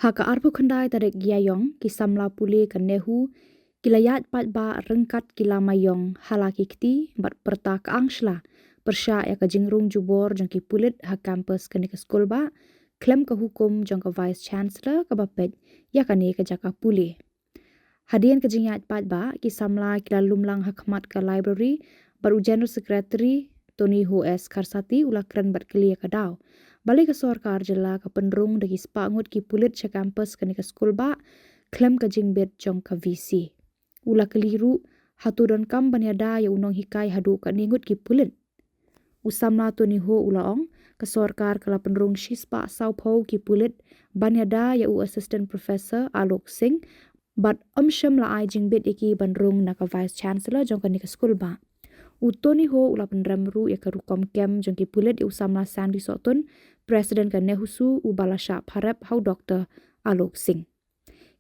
Haka arpo khandai tarik giyayong kisamla puli kanehu kilayat pat ba rengkat kilamayong halaki kti bat perta kaangshla persya ya ka jingrung jubor jong ki pulit ha campus kani ka skul ba klem ka hukum jong ka vice chancellor ka bapet ya kani ka jaka puli hadian ka jingyat pat ba kisamla kila lumlang hakmat ka library baru general secretary Tony Ho S Karsati ulakran bat kelia ka daw balik ke sorkar jela ke penderung dagi sepangut ki pulit cha campus kani ke skul ba klem ka jingbet jong ka VC ula keliru hatu don kam banyada ya unong hikai hadu ka ningut ki pulit usamla Tony Ho ulaong ke sorkar kala penderung shispa saupau ki pulit banyada ya u assistant professor Alok Singh bat amsham la ai jingbet iki bandrung na ka vice chancellor jong kani ke skul ba Tony Ho ula penramru ya ka rukom kem jong ki pulit ya usamla Sandy Sotun Presiden ka Nehusu ubalasha pharap hau Dr. Alok Singh.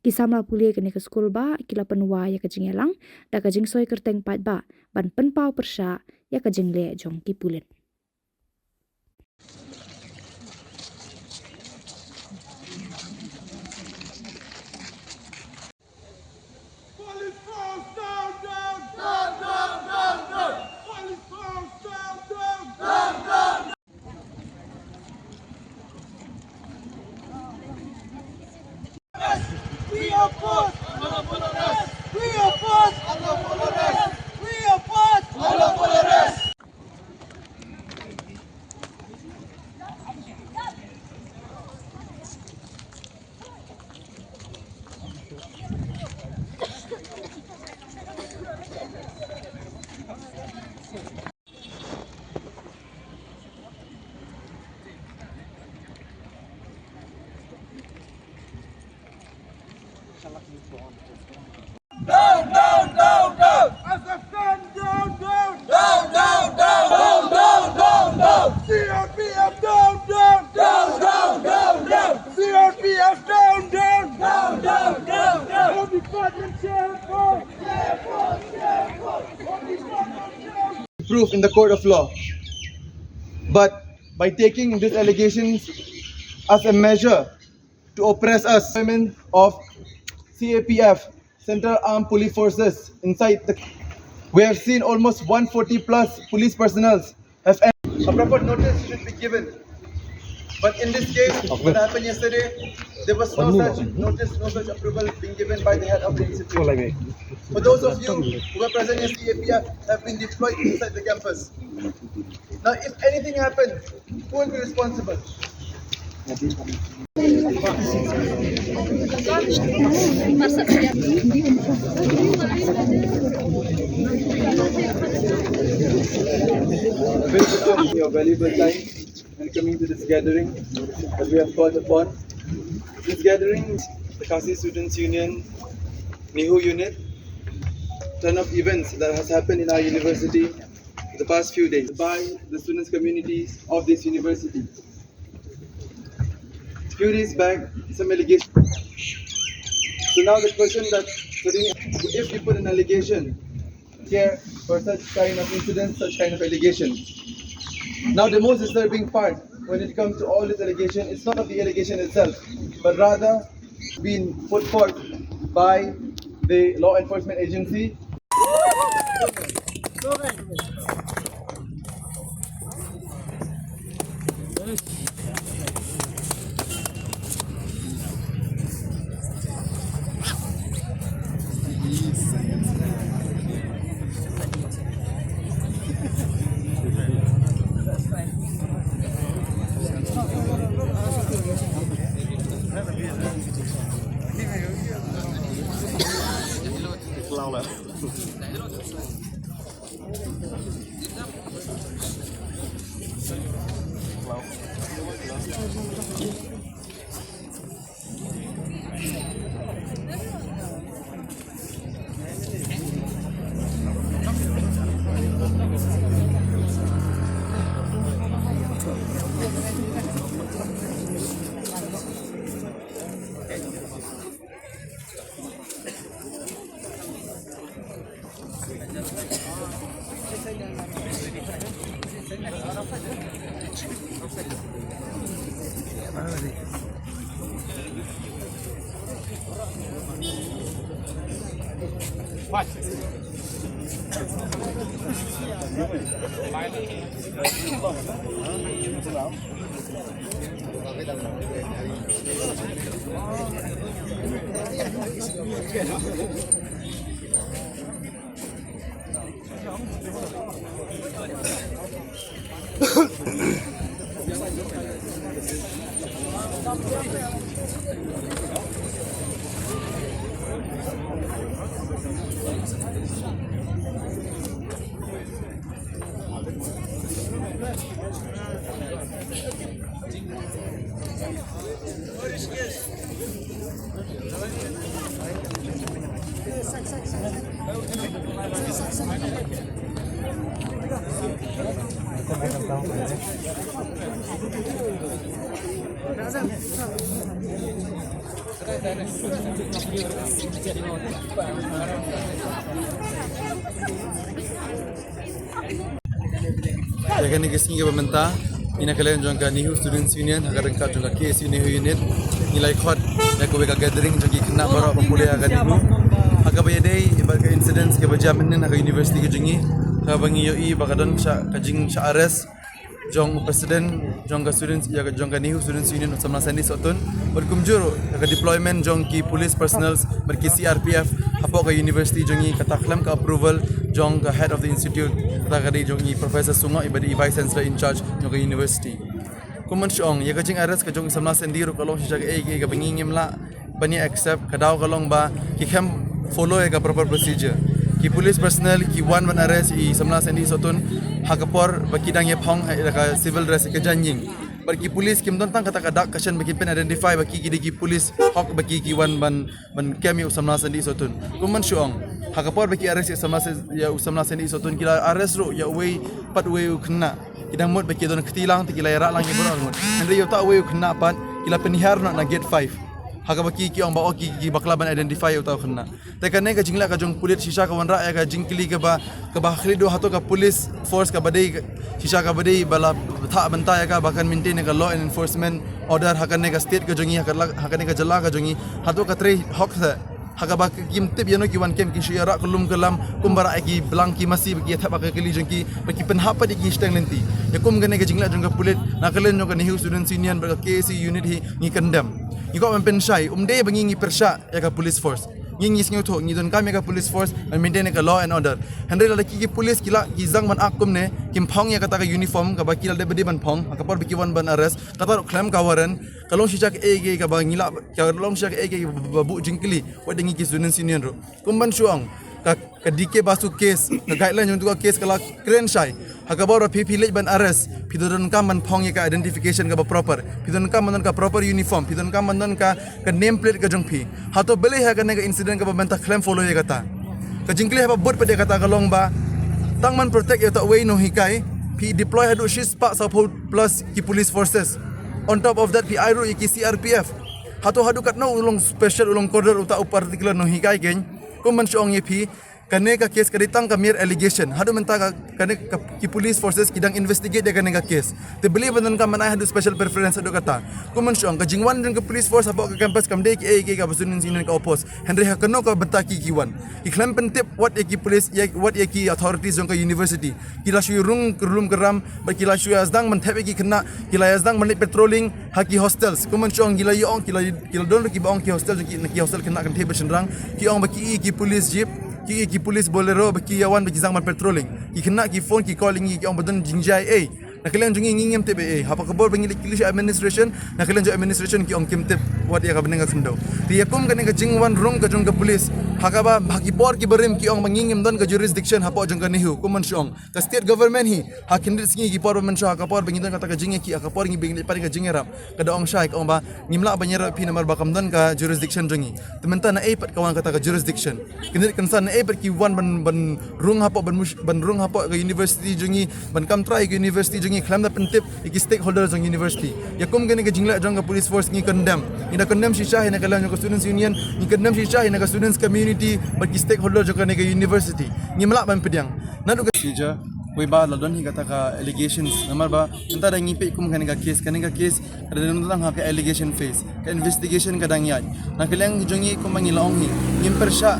Kisamla pulia kani ke skul ba kila penwa ya ka jingelang da ka jingsoi kerteng pat ba ban penpau persya ya ka jingle jong ki pulit. We oppose unlawful arrest. We oppose unlawful arrest. We oppose unlawful arrest. Down, down, down, down. SFN, down, down. Down, down, down, down, down, down, down. CRPF, down, down. Down, down, down, down. CRPF, down, down. Down, down, down, down. Home Department, Sherport. Sherport, Sherport. Home Department, Sherport. Proof in the court of law. But by taking these allegations as a measure to oppress us, women of CAPF, Central Armed Police Forces, inside the, we have seen almost 140 plus police personnel have a proper notice should be given. But in this case, what happened yesterday, there was no such notice, no such approval being given by the head of the institute. For those of you who were present in CAPF have been deployed inside the campus. Now, if anything happens, who will be responsible? Your valuable time and coming to this gathering that we have called upon. This gathering, the Kasi Students Union, Nihu unit, turn of events that has happened in our university the past few days by the students communities of this university. Few days back, some allegations. So now the question that, if you put an allegation here for such kind of incidents, such kind of allegations. Now the most disturbing part when it comes to all this allegation, it's not of the allegation itself, but rather being put forth by the law enforcement agency. Ya kan ni kesini ke pemerintah ina kalian jangka Nihu Students Union agar rengkat jangka KSU Nihu Unit nilai khot ya ko gathering jangki kena baru popular agar Nihu aga bayadai ibaga incidents ke bajamin agar university ke jengi ka bangi yoi bakadon ka jing sha arrest jong president jangka students ya jangka Nihu Students Union sama sandi sotun berkumjur agar deployment jangki police personals berki CRPF apa ke university jengi kata klaim ke approval jong ke head of the institute kata kadi jong professor Sungo ibadi vice chancellor in charge jong ke university kuman syong ya kajing arrest ka jong samna sendiru kalong sija ke ke bangingim la bani accept kadau kalong ba ki kham follow ya ka proper procedure ki police personnel ki one arrest i samna sendi sotun hakapor bakidang ye phong ka civil dress ke janjing bagi polis kim don tang kata kadak kasan bagi pen identify bagi ki polis hok bagi ki wan ban kami usamna sendi sotun kuman syong hakapor bagi arrest samna ya usamna sendi sotun kila arrest ro ya way pat way kena kidang mod bagi don ketilang tikila rak lang ibon mod andre yo ta way kena pat kila penihar na gate 5 haka baki ki ong ba ki baklaban identify utaw kena tekane ka jingla ka jong pulit sisa ka wanra ya ka jingkili ka ba khlido hato ka police force ka badai sisa ka badai bala tha banta ya ka bahkan maintain ka law and enforcement order hakane ka state ka jongi hakane ka jala ka jongi hato ka tre hok tha haka ba kim tip yano ki wan kem ki shira kulum kalam kumbara ki blang ki masih bagi tha ba ka kili jongki bagi penhapa di ki stang lenti ya kum gane ka jingla jong ka pulit na kalen jong ka Nihu Students Union ba ka KSU unit hi ngi condemn iko menpensyai umde bangi persya ya ka police force ngi snyo tho ngi don kami ka police force and maintain ka law and order handre la ki police kila ki zang man akum ne kim phong ya kata ka uniform ka bakil de bedi ban phong ka par biki wan ban arrest kata claim ka waran kalong si chak ege ka bangila ka long si chak ege babu jingkili wadangi ki students union ro kumban suang ka dike basu case ka guideline yung tu ka case kala kren sai hakabor pipilej ban arrest pidon ka man phong ka identification ka ba proper pidon ka man ka proper uniform pidon ka man ka name plate ka jong phi hato bele ha ka incident ka ba banta claim follow ya kata ka jingkli ha ba bot pade kata kalong ba tang man protect ya ta way no hikai pi deploy hadu shis pa support plus ki police forces on top of that pi airo ki CRPF hato hadu kat no ulong special ulong corridor uta particular no hikai gen kuman syong ye pi kane ka case kaditang ka mere allegation hadu menta ka kane ki police forces kidang investigate kane ka case te believe ban ka manai hadu special preference hadu kata kuman syong ka jingwan ka police force apo ka campus kamde ki ka basunin sinin ka opos henry ha kano ka benta ki kiwan iklam pentip what ki police what ki authorities jong ka university kila shui rung kurlum keram ba kila shui azdang man thebe ki kena kila azdang man patrolling haki hostels kuman syong kila yong kila don ki baong ki hostel ki hostel kena kan thebe senrang ki ong ba ki police jeep ki police bolero baki yawan baki zangman patrolling ki kena ki phone ki calling ki ong badon jingjai nakalian jungi ngingem tebe hapa kabor bangi kili administration nakalian jo administration ki ong kimtep wat ya ka benenga sendo ti yakum kan ka jingwan rung ka jong ka police hakaba baki bor ki berim ki ong mangingem don ka jurisdiction hapa jong ka Nihu kuman syong ka state government hi hakindir singi ki por men syo hakapor bangi don kata ka jingi ki hakapor ngi bengi pari ka jingerap kada ong syai ka ong ba ngimla banyera pi namar bakam don ka jurisdiction jongi tementa na pat kawan kata ka jurisdiction kinit kansan na pat ki wan ban rung hapa ban rung hapa ka university jongi ban kam try ka university jongi klam na pentip iki stakeholders jong university yakum gani ka jingla jong ka police force ngi condemn ina condemn shisha ina kalang ka students union ngi condemn shisha ina ka students community bagi stakeholders jong ka university ngi malak ban pediang nadu ka sija we ba ladon hi kata ka allegations namar ba enta da ngi pe kum kani ka case ada nang ha ka allegation phase ka investigation ka dang yan na kalang jongi kum mangi long hi ngim persya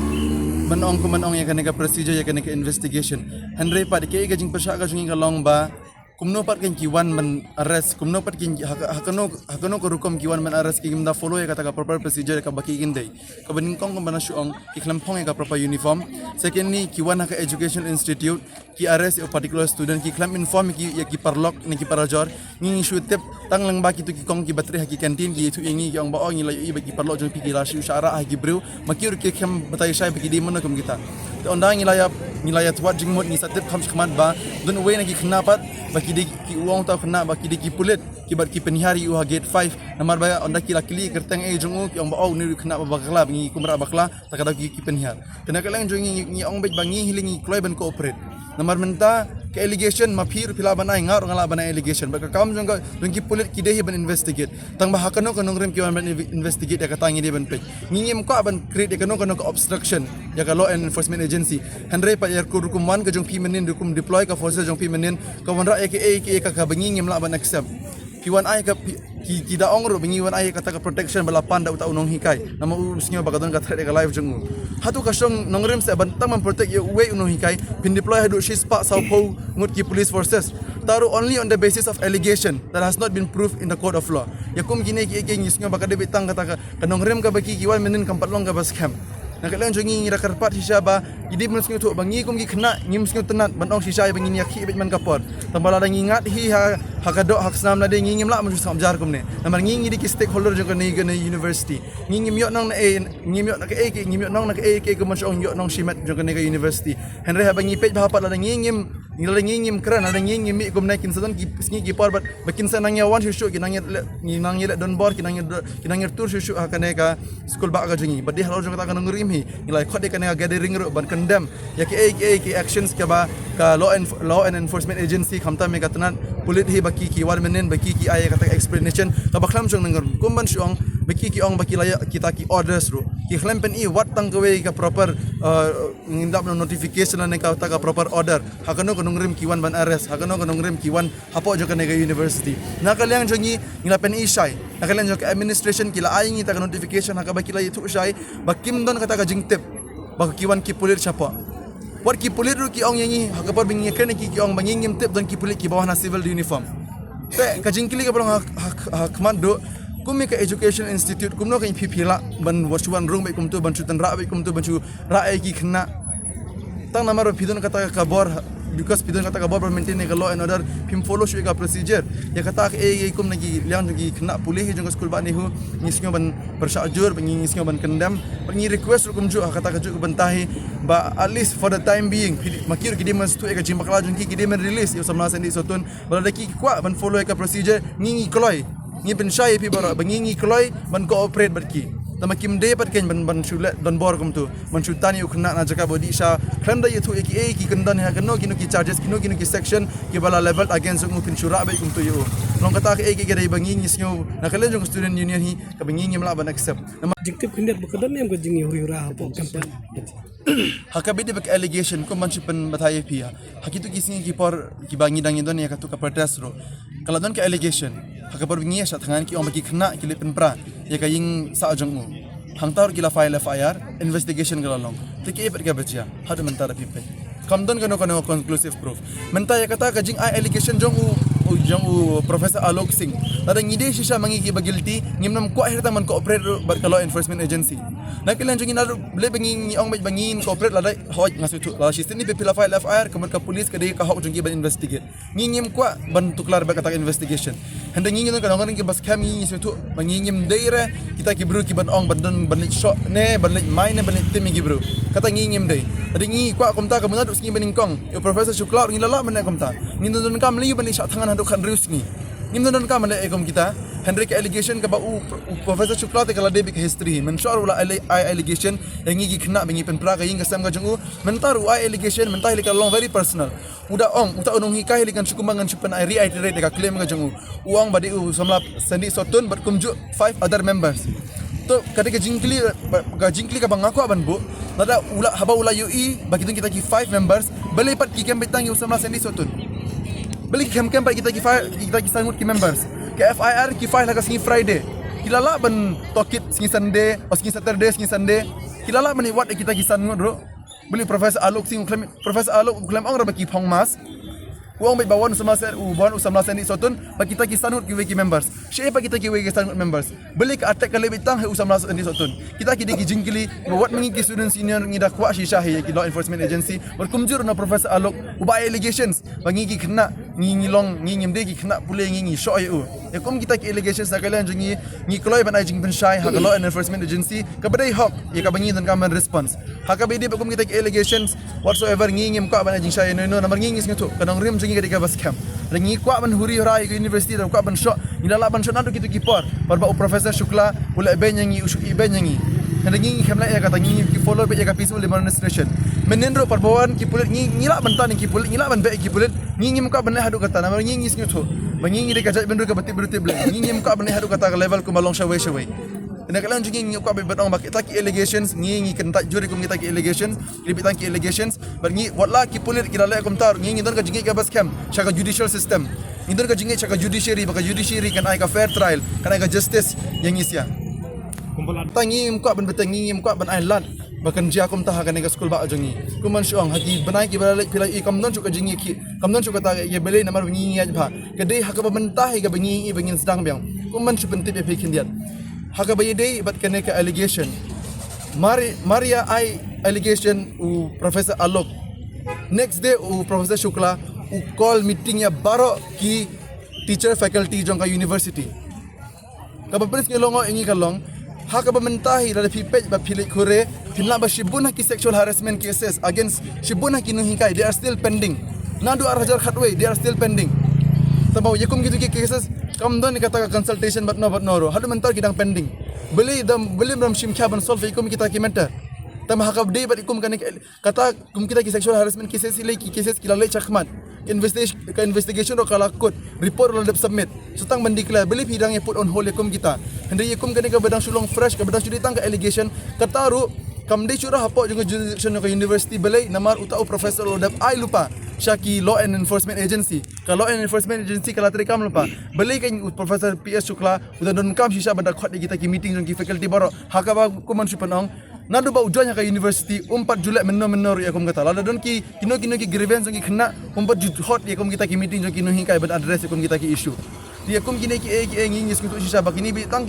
manong ko manong ya kaneka procedure ya kaneka investigation Henry pat ke ga jing persya ga jing ga long ba kumno pat ken kiwan man arrest kumno pat ken hakano ko rukom kiwan man arrest ki gimda follow ya kata ka proper procedure ka baki gindai ka baning kong bana syong ki klampong ya ka proper uniform secondly kiwan ka education institute ki arrest a particular student ki klam inform ki ya ki parlok ni ki parajor ngi shutep tang lang ba ki tu ki kong ki batri ha ki canteen ki tu ngi ki ong ba ong ngi ba ki parlok jong pi ki rashi usyara ha ki bru makir ki kam batai shai baki di mana kum kita ondang nilai tuat jing mot ni satep kham khmat ba dun we na ki knapat baki di ki uang tau kena baki di ki pulit ki bat ki penihari u gate 5 namar ba onda ki lakili kerteng jong ki ong ba ni kena ba bakla ngi kumra bakla takada ki penihar kena kalang jong ngi ong bet bangi hilingi kloi ban cooperate namar menta ke allegation mafir pila banai ngar ngala banai allegation ba kam jong ki pulit ki dehi ban investigate tang ba hakano kanong rem ki ban investigate ya katangi dia ban pe ngim ko ban create kanong obstruction ya ka law enforcement agency handre pa yar kur kum wan ka jong pi menin dukum deploy ka forces jong pi menin ka wan ra ke ka bangi ngim la ban accept kiwan ai ka ki da ong ro bangi wan ai kata ka protection bala panda uta unong hikai nama usnyo bagadon ka threat ka live jong hatu ka song nongrem se ban tam protect ye we unong hikai pin deploy hadu shispa saupo ngut ki police forces taru only on the basis of allegation that has not been proved in the court of law yakum gine ki ngisnyo bagade bitang kata ka nongrem ka baki kiwan menin kampatlong ka bas camp nakalen jongi ngira karpat shisha ba idi mensnyo tu bangi kum gi khna ngim mensnyo tenat banong shisha bangi ni akhi bet man kapor tambala da ngingat hi ha hakado hak snam na de ngim la mun sam jar kum ne namar ngi di ki stakeholder jong ni gane university ngim yo nang na ngim yo na ke ngim yo nang na ke kum song yo nang shimat jong ni university henre ha bangi pet ba pat la ngim nilai ngim kran ada ngim mi kum naikin sadan ki sngi ki par bakin sa nang yawan shishu ki nang ye don bor ki nang tur shishu ha kane ka school ba ga jongi badi halo jong ta kan ngurim hi nilai khode kane gathering ro ban condemn ya ki actions ke ba ka law and enforcement agency khamta me katnan pulit hi baki ki war menen baki ki ay kata explanation ka baklam jong nangor kumban syong baki ki ong baki laya kita ki orders ro ki khlempen i wat tang ka we ka proper ngindap no notification na ka ta ka proper order hakano kanungrim kiwan ban arrest hakano kanungrim kiwan hapo jo kanega university nakalyang jongi ngilapen i shai nakalyang jo ka administration kila ay ngi ta ka notification haka baki laya tu shai bakim don kata ka jingtep bak kiwan ki pulit siapa wat ki pulit ru ki ong yangi hakapar bingi kene ki ong bangingim tep don ki pulit ki bawah na civil uniform pe ka jingkili ka bolong hakmando kumi ka education institute kumno ka pipila ban warchuan rung bai kumtu ban chutan ra bai kumtu ban chu ra ai ki khna tang namaro pidon kata ka bor because pidon kata ka bor maintain ka law and order pim follow shu ka procedure ya kata ka kum nagi liang gi khna pulih jong school ba ni hu ngisnyo ban persajur ngisnyo ban kendam ngi request kum ju kata ka ju ban tahi ba at least for the time being makir ki demons tu ka jimbakla jong ki demon release yo samna sendi sotun bala ki kwa ban follow ka procedure ngi kloi ngi ben shai pi bara bangi kloi ban cooperate barki tamakim de pat ken ban shulet don bor kum tu ban shutani ukna na jaka bodi sha khanda ye thu ki kandan ha kano ki charges ki section ki bala level against mu pin shura bai kum tu yo long kata ki dai bangi ngisnyo nakalen jong student union hi ka bangi ngim la ban accept jikte khinder bukadan nem ko jingi hura po campaign hakabide bak allegation ko man chipen bataye pia hakitu kisni ki por ki bangi dang don ya katu ka protest ro kala don ka allegation hakabar bingi sa tangan ki ong baki khna ki lepen pra ya ka ying sa jong u hangtar ki la file FIR investigation kala long tiki epet ka bachya hadu mentara pipe kam don kano conclusive proof menta ya kata ka jing allegation jong u professor Alok Singh ada ngide shisha mangi ki bagilti ngimnam ko ahirta man cooperate bar law enforcement agency nakilan jong inalu le bangi ong bangin cooperate la dai hoj ngasu tu la sistem ni pila file FIR kaman ka police ka dei ka hok jong ban investigate ngingim ko ban tuklar ba kata investigation handa ngingim kan ki bas kami ngasu tu ngingim deire kita ki bro ki ban ong ban ban shot ne ban mine ban tim ki bro kata ngingim dei ada ngi ko komta ka munadu singi baning kong yo professor Shukla ngilala man komta ngindon kam li ban sha tangan hadu kan rius ni ngindon kam le ekom kita Henrik allegation ka ba professor Shukla te kala debik history men sure wala allegation yang ngi khna bingi pen pra ka ying kasam ka jong mentar allegation mentar ka long very personal uda uta onong hi ka helikan sukumbangan supan I reiterate ka claim ka jong uang badi samlap sandi sotun but kumju 5 other members to ketika jingkli ka bangaku aban bu nada ula UI bagi kita ki 5 members beli pat ki kem betang yu samla sendi sotun beli kem pat kita ki sangut ki members ke FIR ki file ka singi Friday kilala ban tokit singi Sunday o singi Saturday singi Sunday kilala ban wat kita ki sangut bro beli Profesor Alok sing klaim Profesor Alok klaim ang rabaki phong mas uang baik bawan sama sen bawan usama sen di sotun bagi kita kisanut kiweki members siapa kita kiweki kisanut members beli ke attack kali bitang he usama sen di sotun kita kidi jingkili buat mengi student senior ngida kwa shisha he law enforcement agency berkumjur na Profesor Alok ubah allegations bagi ki kena ngi long ngi ngimde ki kena pule ngi show eu kum kita ki allegations sekalian jengi ngi kloi ban ajing pensyai ha law enforcement agency kabadai hok ya ka bangi dan kaman response ha ka bidi kum kita ki allegations whatsoever ngi ngim ka ban ajing syai no nomor ngi ngis kanong rim jengi ka bas camp ngi kwa ban huri rai ke university dan kwa ban show ni la ban show nando kitu kipor barba Profesor Shukla ula ben ngi usuk ben ngi ngi khamla ya kata ngi ki follow be ya ka peaceful demonstration menendro parbawan ki pulit ngi la ban tan ki pulit ngi la ban be ki pulit ngi muka ban hadu kata na ngi ngis ngi bangi de kajat bendur ka bati berute bla ngi muka ban hadu kata ka level ku malong shawai ina kalan jungi ngi ko be batong bakit taki allegations ngi kentak juri kum kita ki allegations libit ki allegations bangi wala ki pulit ki la kum tar ngi don ka jingi ka bas camp shaka judicial system ngi don ka jingi shaka judiciary baka judiciary kan ai ka fair trial kan ai ka justice yang isya tangi muka ban beteng ngi muka ban ai lan bahkan jia kum tah kan ai ka school ba jongi kuman syong hati banai ki balai pilai kam don chuka jingi ki kam don chuka ta ye belai namar ngi ngi ba kedai hak ba mentah ga bangi bangin sedang biang kuman supenti be pekin dia haka bayday but kaneka allegation Maria I allegation u Professor Alok next day u Professor Shukla u call meeting ya baro ki teacher faculty jong ka university kapapres ngelongo ingi kalong haka ba mentahi da pipej ba pilih kore pinla ba shibuna ki sexual harassment cases against shibuna ki nuhikai they are still pending nadu arhajar khatway they are still pending tabaw yakum gitu ki cases kam don kata consultation but no ro hadu mentar kidang pending beli ram shim khaban solve ikum kita ki mentar tam hakab day but ikum kan kata kum kita ki sexual harassment cases ilai ki cases kila lai chakman investigation ro kala kod report ro dep submit sutang mendikla beli bidang ye put on hold ikum kita hendai ikum kan ka bedang sulong fresh ka bedang sudi tang ka allegation kataru kam day curah hapo jeung jurisdiction ka university belai namar utau professor ro dep ai lupa Shaki Law and Enforcement Agency. Kalau Law and Enforcement Agency kalau terikam lupa. Beli kan Profesor PS Shukla udah don kam sisa pada khot kita ki meeting jong ki faculty baro. Hakaba kuman supanong. Nadu ba ujuannya ke university 4 Julai menor ya kum kata. Lalu don ki kino ki grievance jong ki kena 4 hot ya kum kita ki meeting jong ki no hingkai ban address kum kita ki issue. Dia kum kini ki ngingis kutu sisa bak ini bitang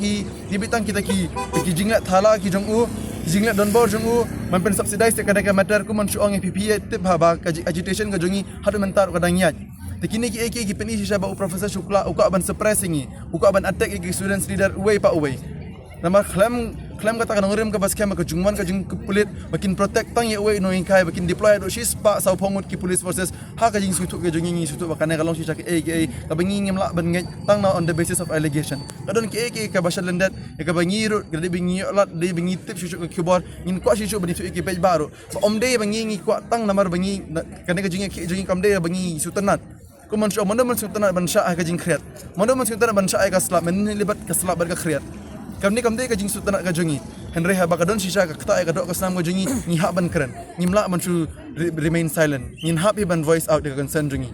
kita ki jinglat thala ki jong u jinglat don bor jong u mampen subsidize kadang matter ku man suang PPA tip ha ba agitation ka jongi hadu mentar kadang nyat tekini ki peni sisa ba Profesor Shukla uka ban suppressing uka ban attack ki students leader away nama claim kata kan ngirim ke bas camp ke jungman ke jing pulit makin protect tang ye away no ingkai makin deploy do shis pa sau pongut ki police forces ha ka jing sutu ke jongi sutu bakane kalong sisa ke ka bangi ngim la ban ngai tang na on the basis of allegation kadon ki ka basal lendat ka bangi ru gadi bingi lat de bingi tip susu ke keyboard ngin kwa sisu bani ki page baru om de bangi ngi kwa tang namar bangi kane ka jingi kam de bangi sutanat kuman syo mono man sutanat ban sya ka jing kreat mono man sutanat ban sya ka slap men libat ka slap bar ka kreat kam de ka jing sutanat ka jongi henry ha bakadon sisa ka kata ka dok ka snam ka jongi ni ha ban keren ngimla man su remain silent ngin happy ban voice out de ka concern jongi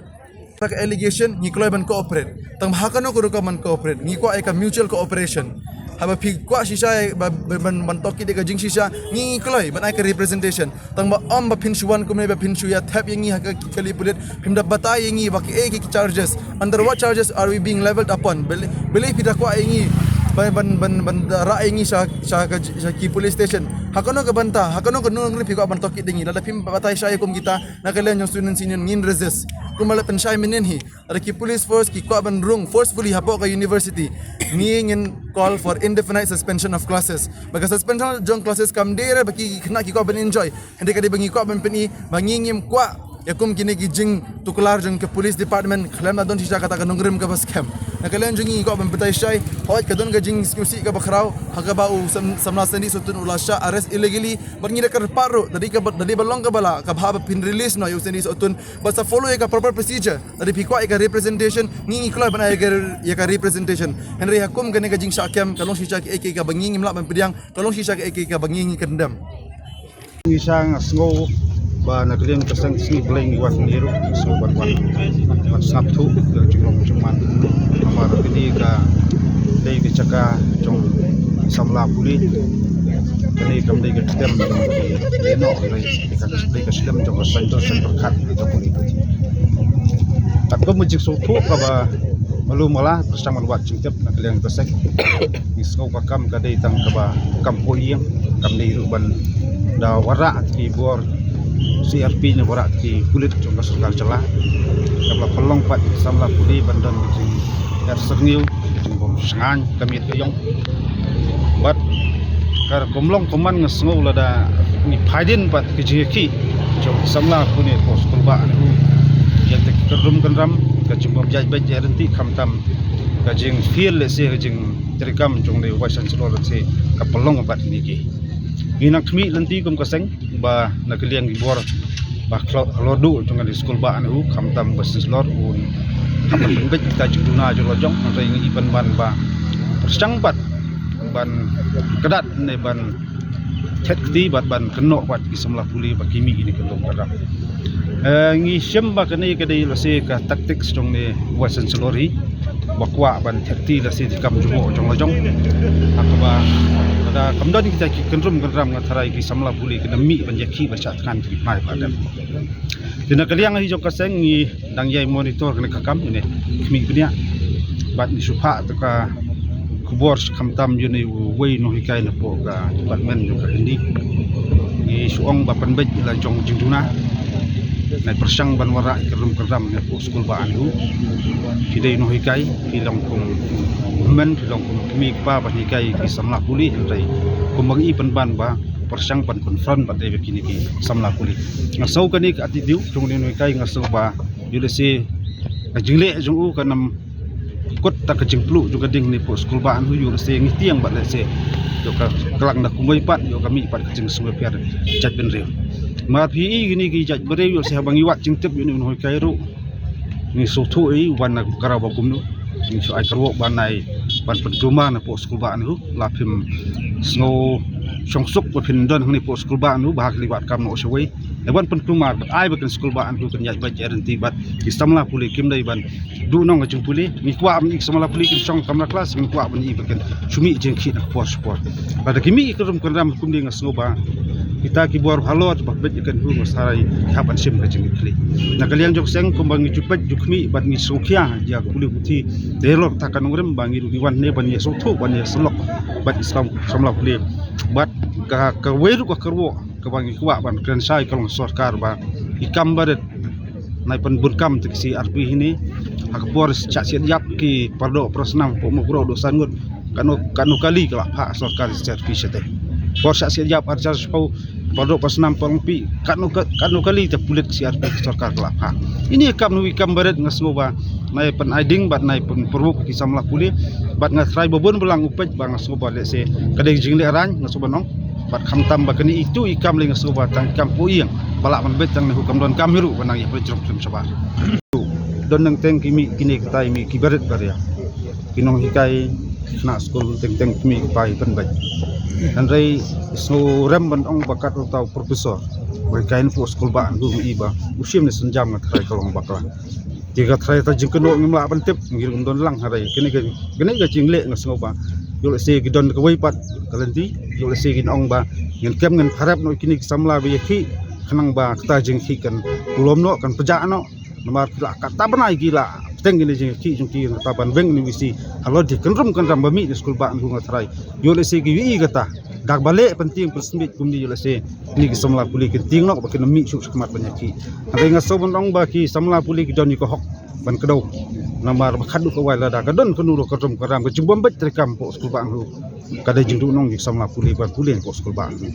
ka allegation ni kloi ban cooperate tang hakano ko man cooperate ni ko ai ka mutual cooperation haba pig kwa sisa ban toki de ka jing sisa ni kloi ban ai ka representation tang ba ba pinsuan ko me ba pinsu ya tap yangi ha ka kali pulit pimda batai yangi baki ki charges under what charges are we being leveled upon beli pida kwa yangi ban rai ngi sa ki police station hakono ka banta hakono ka nung ri piko ban toki dingi la pim batai shay kum kita nakalen yung student sinin ngin resist kumala pen shay menen hi ara ki police force ki ko ban rung forcefully hapo ka university ngin call for indefinite suspension of classes baga suspension jong classes kam dere baki kena ki ko ban enjoy hindi ka di bangi ko ban peni bangingim kwa yakum kini ki jing tukular jong ke police department khalam na don sisa kata ka nungrim ka bas camp nakalen jongi ko ban betai shay hoit ka don ga jing skusi ka bakrau haga ba u samna sendi sutun ulasha arrest illegally bangi ka paru dadi balong ka bala ka bhaba pin release no yu sendi sutun but sa follow ka proper procedure dadi pikwa ka representation ngi kloi ban ya ka representation henry hakum gane ka jing syakam kalong sisa ki ka bangi ngimla ban pediang kalong sisa ki ka bangi kendam isang sngo ba naglim kasang sni bling wat niru so bat sabtu jumlah cuman amar pidi ka dei bicaka jong samla puli kani kami ke sistem di no ke sistem jong center kat itu pun itu tak pemujik suatu kaba malu malah bersama buat cingtep nak liang tersek misau pakam kadai tang kaba kampo yang kami ruban da warak di bor CRP nya warak di kulit jong kasar celah kaba pelong pat samla puli bandan jing dar serniu jing bom sangan kami ke yong bat kar komlong koman ngesngau lada ni phaidin pat ke jiki jong samla puni pos kulba anu yang tak kerum kenram kajum jaj baj renti khamtam kajing feel le se kajing terikam jong le wasan selo se kapelong bat ni ki ginak mi lenti kum kaseng ba nakliang gibor ba lodu jong di skul ba anu khamtam basis lor un khamtam baj kita juduna jo lojong ngai ngi ban ban ba persang bat ban kedat ne ban chat di bat ban kenok bat ki semlah puli ba kimi ini kendong kadang ngi syamba kene kedai lase ka taktik jong ne wasan selori bakwa ban thakti lase dikam jumo jong lojong akaba ada kamdon kita ki kendrum kendram ngatharai ki samla puli kena mi ban yakhi baca kan ki pai padam dina kaliang hi jong kaseng ngi dang yai monitor kena kakam ne kimi punya bat ni supha ka kubor khamtam yuni wei no hikai na po ka department jo ka hindi ni suong ba panbej la jong jingduna na persang ban wara kerum keram ne po skul ba anu kidai no hikai kilong kum men kilong kum mi pa ba hikai ki samla puli rai kumangi ban ba persang pan confront ba de kini ki samla puli ngasau kani ka ati diu jong ne no hikai ngasau ba yulese jingle jong u kanam kot tak kecing pelu juga ding ni po skul ba anu yulese ngi tiang ba lese yo ka kelang na kumbai pat yo kami pat kecing sungai piar jat ben rew ma pi gini ki jaj bare yo se bangi wat cingtep yo ni hoi kairu ni so thu ei wan na kara ba kum no ni so ai karwo banai ban penduma na po skul ba anu la phim snow songsuk ba phin don ni po skul ba anu bahak liwat kam no sewei ban penduma ai ba kan skul ba anu kan jaj ba jerenti bat istamla puli kim dai ban du nong jung puli ni kwa mi samala puli kin song kamla kelas ni kwa ban i ba kan sumi jeng khi na po sport pada kimi kerum keram kum ding snow ba kita kibor halot ba bet kan hu masarai hapan sim ka jing kli na kalian jok seng kumbang cupet jukmi bat ni sokia ja kuli puti delok takan urem bangi ru wan ne ban ye sotho ban ye selok bat islam samla kuli bat ka weru ka kerwo ka bangi kwa ban kren sai kalong sarkar ba ikam baret nai pen burkam tiksi arpi ini hak boris cak siat yap ki pardo prosnam po mukro do sangut kanu kali kala hak sarkar servis te bor sak siap jawab arjar sepau pardo prosnam pongpi kanu kali te pulit siar sarkar kala hak ini kam nu ikam baret ngasngoba nai pen aiding bat nai pen perwuk ki samla puli bat ngasrai bobon belang upet bang ngasngoba lese kadai jingle ran ngasoba nong bat khamtam ba kani itu ikam le ngasngoba tang kam puiang balak man bet tang hukam don kamiru banang ya projok sim sabar don nang teng kimi kini ketai mi kibaret baria kinong hikai na skul teng teng kimi pai pen baj dan rai so rem ban ong bakat atau profesor berkain po skul ba anu iba usim ni senjam ngat rai kalong bakla tiga trai ta jingkeno ngimla bantep ngirum don lang harai kini ga jingle ngasngo ba yole se gidon ka wai pat kalenti yole se gin ong ba ngin kem ngin harap no kini samla be ki khanang ba kata jing ki kan ulom no kan peja no nomor kila kata banai gila teng ini jing ki jung ki taban beng ni wisi halo di kenrum kan rambami di skul ba anu ngatrai yole se gi kata dak balik penting persmit kumni yole se ni ki samla puli kenting no ba ken mi su sekemat banyaki ada ngaso bondong ba ki samla puli ki don ni ko hok ban kedau namar khadu ko wala da kadon kenuru kadrom karam ke jumbom bet rekam po skul ba anu kada jing du nong ki samla puli ban puli po skul ba anu